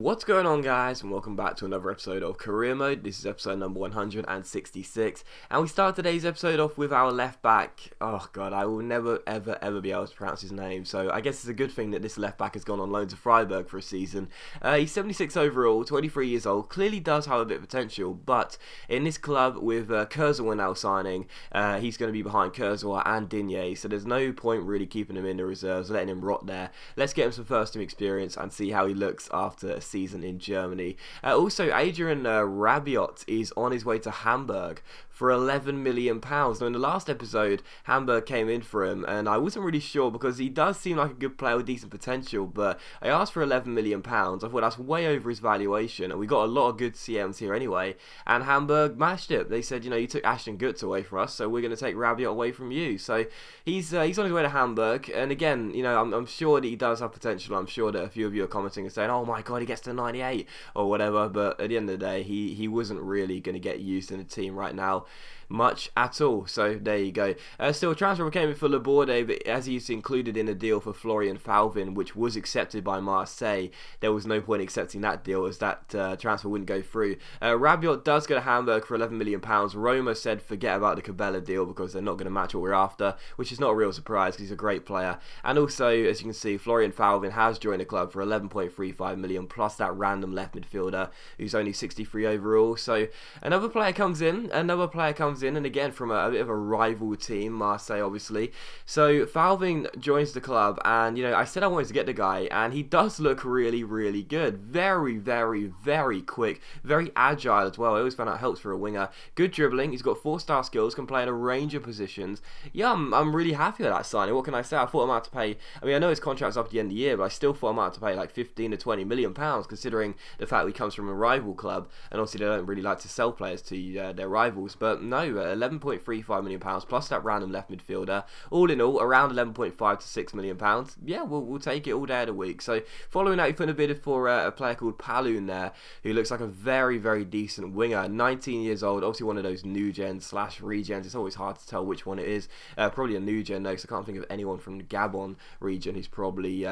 What's going on, guys, and welcome back to another episode of Career Mode. This is episode number 166, and we start today's episode off with our left back. Oh god, I will never ever be able to pronounce his name, so I guess it's a good thing that this left back has gone on loan to Freiburg for a season. He's 76 overall, 23 years old, clearly does have a bit of potential, but in this club with Kurzawa now signing, he's going to be behind Kurzawa and Digne, so there's no point really keeping him in the reserves, letting him rot there. Let's get him some first team experience and see how he looks after a season in Germany. Also, Adrian Rabiot is on his way to Hamburg for £11 million. Now, in the last episode, Hamburg came in for him, and I wasn't really sure because he does seem like a good player with decent potential, but I asked for £11 million. I thought that's way over his valuation, and we got a lot of good CMs here anyway, and Hamburg matched it. They said, you took Ashton Gutz away from us, so we're going to take Rabiot away from you. So he's on his way to Hamburg, and again, I'm sure that he does have potential. I'm sure that a few of you are commenting and saying, oh my god, he gets to 98 or whatever, but at the end of the day, he wasn't really going to get used in the team right now much at all. So there you go. Still, a transfer came in for Laborde, but as he's included in a deal for Florian Thauvin, which was accepted by Marseille, there was no point accepting that deal as that transfer wouldn't go through. Rabiot does go to Hamburg for £11 million. Roma said forget about the Cabella deal because they're not going to match what we're after, which is not a real surprise because he's a great player. And also, as you can see, Florian Thauvin has joined the club for £11.35 million plus that random left midfielder who's only 63 overall. So another player comes in, and again from a bit of a rival team, Marseille obviously. So Thauvin joins the club, and I said I wanted to get the guy, and he does look really good. Very quick, very agile as well. I always found that helps for a winger. Good dribbling, he's got 4-star skills, can play in a range of positions. Yeah, I'm really happy with that signing. What can I say? I thought I might have to pay, I know his contract's up at the end of the year, but I still thought I might have to pay like 15 to 20 million pounds, considering the fact that he comes from a rival club, and obviously they don't really like to sell players to their rivals. But no, £11.35 million plus that random left midfielder. All in all, around £11.5 to £6 million. Yeah, we'll take it all day of the week. So following that, we put a bid for a player called Palun there, who looks like a very decent winger. 19 years old, obviously one of those new gen / regens. It's always hard to tell which one it is. Probably a new gen though, because I can't think of anyone from the Gabon region who's probably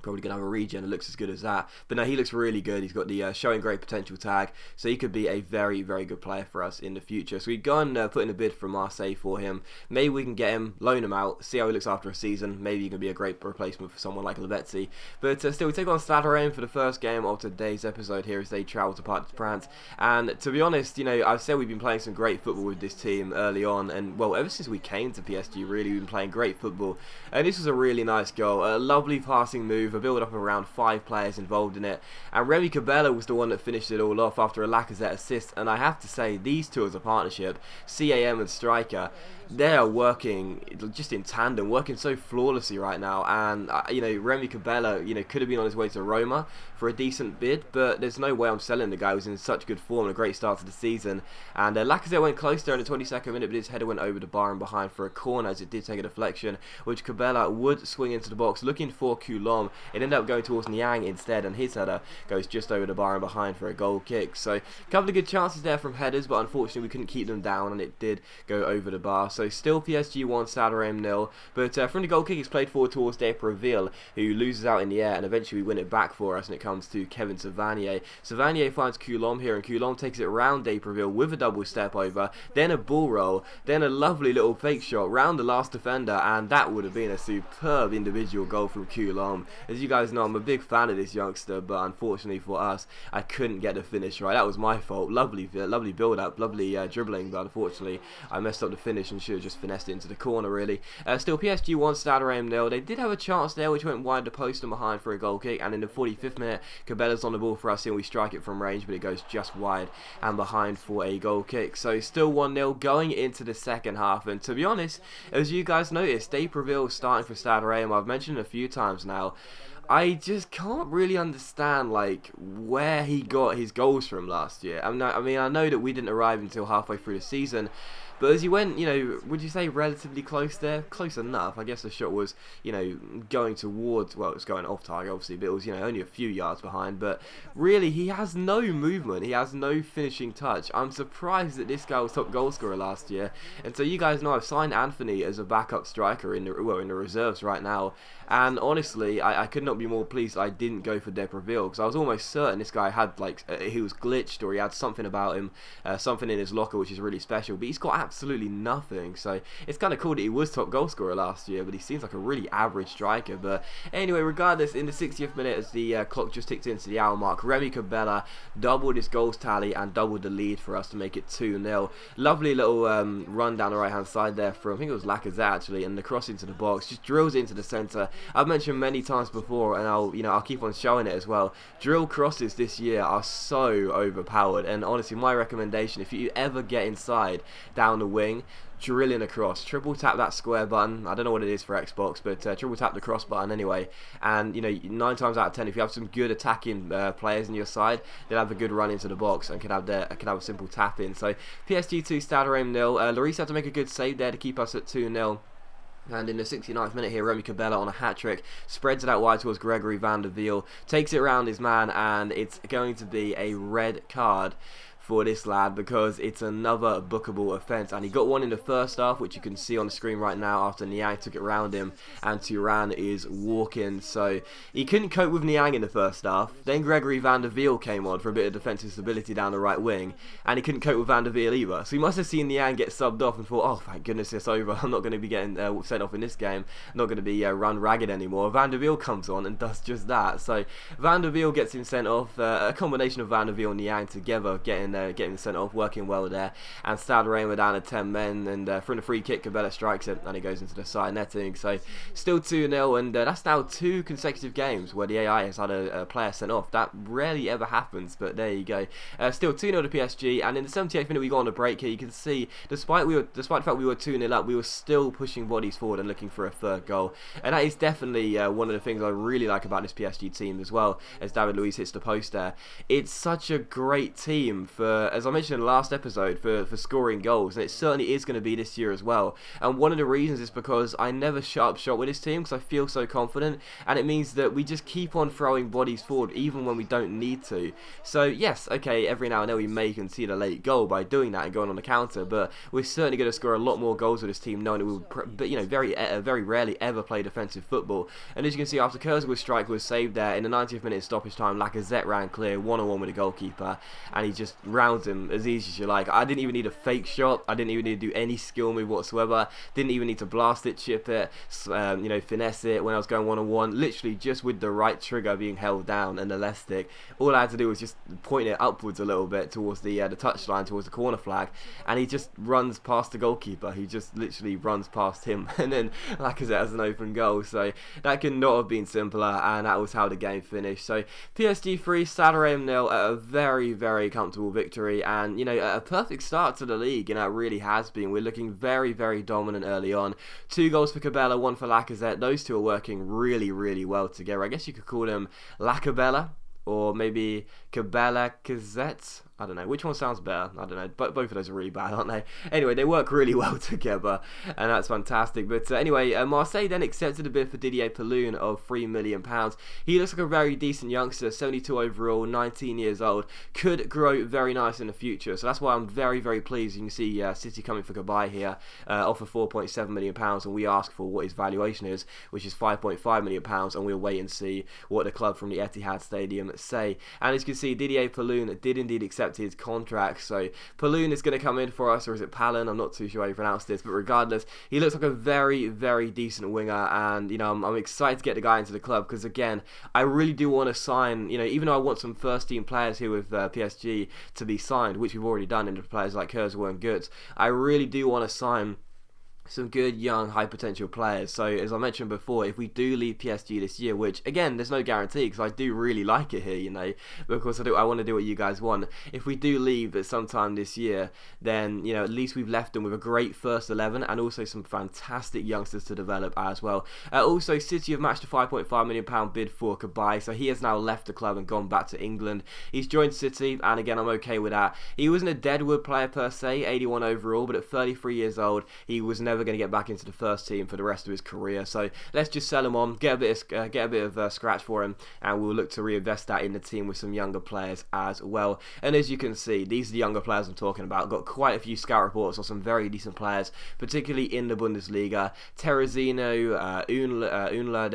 going to have a regen that looks as good as that. But no, he looks really good. He's got the showing great potential tag, so he could be a very good player for us in the future. So we've gone put in a bid from Marseille for him. Maybe we can get him, loan him out, see how he looks after a season. Maybe he can be a great replacement for someone like Lavezzi. But still, we take on Stade Rennes for the first game of today's episode here as they travel to Parc des Princes. And to be honest, I've said we've been playing some great football with this team early on, and well, ever since we came to PSG, really, we've been playing great football. And this was a really nice goal, a lovely passing move, a build up of around 5 players involved in it, and Remy Cabella was the one that finished it all off after a Lacazette assist. And I have to say, these two as a partnership, CAM and striker, they are working just in tandem, working so flawlessly right now. And Remy Cabella, could have been on his way to Roma for a decent bid, but there's no way I'm selling the guy who's in such good form and a great start to the season. And Lacazette went close there in the 22nd minute, but his header went over the bar and behind for a corner, as it did take a deflection, which Cabella would swing into the box looking for Coulomb. It ended up going towards Niang instead, and his header goes just over the bar and behind for a goal kick. So a couple of good chances there from headers, but unfortunately we couldn't keep them down, and it did go over the bar. So still PSG 1, Stade Rennes 0, but from the goal kick it's played forward towards Depreville, who loses out in the air, and eventually we win it back for us, and it comes to Kevin Savanier. Savanier finds Coulomb here, and Coulomb takes it around Depreville with a double step over, then a ball roll, then a lovely little fake shot round the last defender, and that would have been a superb individual goal from Coulomb. As you guys know, I'm a big fan of this youngster, but unfortunately for us, I couldn't get the finish right. That was my fault. Lovely build up, lovely dribbling, but unfortunately I messed up the finish and should have just finessed it into the corner really. Still PSG 1, Stade Rennes 0. They did have a chance there which went wide the post and behind for a goal kick, and in the 45th minute Cabella's on the ball for us and we strike it from range, but it goes just wide and behind for a goal kick. So still 1-0 going into the second half, and to be honest, as you guys noticed, Depreville starting for Stade Rennes. I've mentioned it a few times now. I just can't really understand where he got his goals from last year. I know that we didn't arrive until halfway through the season, But as he went, would you say relatively close there? Close enough. I guess the shot was, going towards, well, it was going off target, obviously, but it was, only a few yards behind. But really, he has no movement. He has no finishing touch. I'm surprised that this guy was top goal scorer last year. And so you guys know I've signed Anthony as a backup striker in the reserves right now. And honestly, I could not be more pleased I didn't go for Depreville, because I was almost certain this guy had, he was glitched, or he had something about him, something in his locker which is really special, but he's got absolutely nothing. So it's kind of cool that he was top goal scorer last year, but he seems like a really average striker. But anyway, regardless, in the 60th minute, as the clock just ticked into the hour mark, Remy Cabella doubled his goals tally and doubled the lead for us to make it 2-0. Lovely little run down the right hand side there from, I think it was Lacazette actually, and the cross into the box, just drills it into the centre. I've mentioned many times before, and I'll keep on showing it as well. Drill crosses this year are so overpowered, and honestly, my recommendation, if you ever get inside down the wing, drilling across, triple tap that square button. I don't know what it is for Xbox, but triple tap the cross button anyway. And 9 times out of 10, if you have some good attacking players on your side, they'll have a good run into the box and could have a simple tap in. So PSG 2, Stade Reims 0. Lloris had to make a good save there to keep us at 2-0. And in the 69th minute here, Remy Cabella on a hat-trick, spreads it out wide towards Gregory van der Wiel, takes it around his man, and it's going to be a red card for this lad, because it's another bookable offence. And he got one in the first half, which you can see on the screen right now, after Niang took it around him and Thuram is walking. So he couldn't cope with Niang in the first half. Then Gregory van der Wiel came on for a bit of defensive stability down the right wing, and he couldn't cope with van der Wiel either. So he must have seen Niang get subbed off and thought, oh thank goodness it's over, I'm not going to be getting sent off in this game, I'm not going to be run ragged anymore. Van der Wiel comes on and does just that. So van der Wiel gets him sent off, a combination of van der Wiel and Niang together getting sent off, working well there. And Stade Reims were down to 10 men, and from the free kick, Cabella strikes it and it goes into the side netting. So still 2-0, and that's now 2 consecutive games where the AI has had a player sent off. That rarely ever happens, but there you go. Still 2-0 to PSG, and in the 78th minute we go on a break here. You can see, despite the fact we were 2-0 up, we were still pushing bodies forward and looking for a third goal. And that is definitely one of the things I really like about this PSG team as well, as David Luiz hits the post there. It's such a great team for, as I mentioned in the last episode, for scoring goals, and it certainly is going to be this year as well. And one of the reasons is because I never shut up shop with this team, because I feel so confident, and it means that we just keep on throwing bodies forward even when we don't need to. So yes, okay, every now and then we may concede a late goal by doing that and going on the counter, but we're certainly going to score a lot more goals with this team, knowing that we will very rarely ever play defensive football. And as you can see, after Kurzawa's strike was saved there, in the 90th minute stoppage time, Lacazette ran clear, one-on-one with the goalkeeper, and he just rounds him as easy as you like. I didn't even need a fake shot, I didn't even need to do any skill move whatsoever, didn't even need to blast it, chip it, finesse it when I was going one-on-one, literally just with the right trigger being held down and the left stick. All I had to do was just point it upwards a little bit towards the touchline, towards the corner flag, and he just runs past the goalkeeper. He just literally runs past him, and then Lacazette has an open goal. So that could not have been simpler, and that was how the game finished. So PSG 3, Stade Reims 0, a very, very comfortable victory, and a perfect start to the league, and that really has been. We're looking very, very dominant early on. 2 goals for Cabella, 1 for Lacazette. Those two are working really, really well together. I guess you could call them Lacabella, or maybe Cabella Cazette. I don't know, which one sounds better? I don't know, but both of those are really bad, aren't they? Anyway, they work really well together, and that's fantastic. But anyway, Marseille then accepted a bid for Didier Paloun of £3 million. He looks like a very decent youngster, 72 overall, 19 years old, could grow very nice in the future. So that's why I'm very, very pleased. You can see City coming for Cabaye here, offer £4.7 million, and we ask for what his valuation is, which is £5.5 million, and we'll wait and see what the club from the Etihad Stadium say. And as you can see, Didier Paloun did indeed accept his contract, so Paloun is going to come in for us, or is it Palin? I'm not too sure how you pronounce this, but regardless, he looks like a very, very decent winger, and I'm excited to get the guy into the club, because again, I really do want to sign, even though I want some first team players here with PSG to be signed, which we've already done into players like Kurzawa and Götze, I really do want to sign some good young high potential players. So as I mentioned before, if we do leave PSG this year, which again there's no guarantee because I do really like it here, because I want to do what you guys want. If we do leave at some time this year, then at least we've left them with a great first 11 and also some fantastic youngsters to develop as well. Also, City have matched a £5.5 million bid for Kabay, so he has now left the club and gone back to England. He's joined City, and again I'm okay with that. He wasn't a deadwood player per se, 81 overall, but at 33 years old he was never going to get back into the first team for the rest of his career. So let's just sell him on, get a bit of scratch for him, and we'll look to reinvest that in the team with some younger players as well. And as you can see, these are the younger players I'm talking about. Got quite a few scout reports on some very decent players, particularly in the Bundesliga. Terrazino, Unla,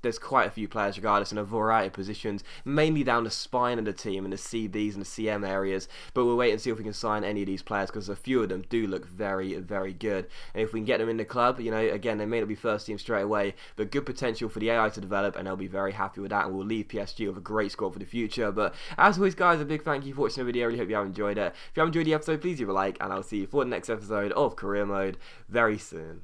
there's quite a few players regardless in a variety of positions, mainly down the spine of the team in the CBs and the CM areas. But we'll wait and see if we can sign any of these players because a few of them do look very, very good. And if we can get them in the club, again, they may not be first team straight away, but good potential for the AI to develop, and they'll be very happy with that, and we'll leave PSG with a great squad for the future. But as always, guys, a big thank you for watching the video. I really hope you have enjoyed it. If you have enjoyed the episode, please leave a like, and I'll see you for the next episode of Career Mode very soon.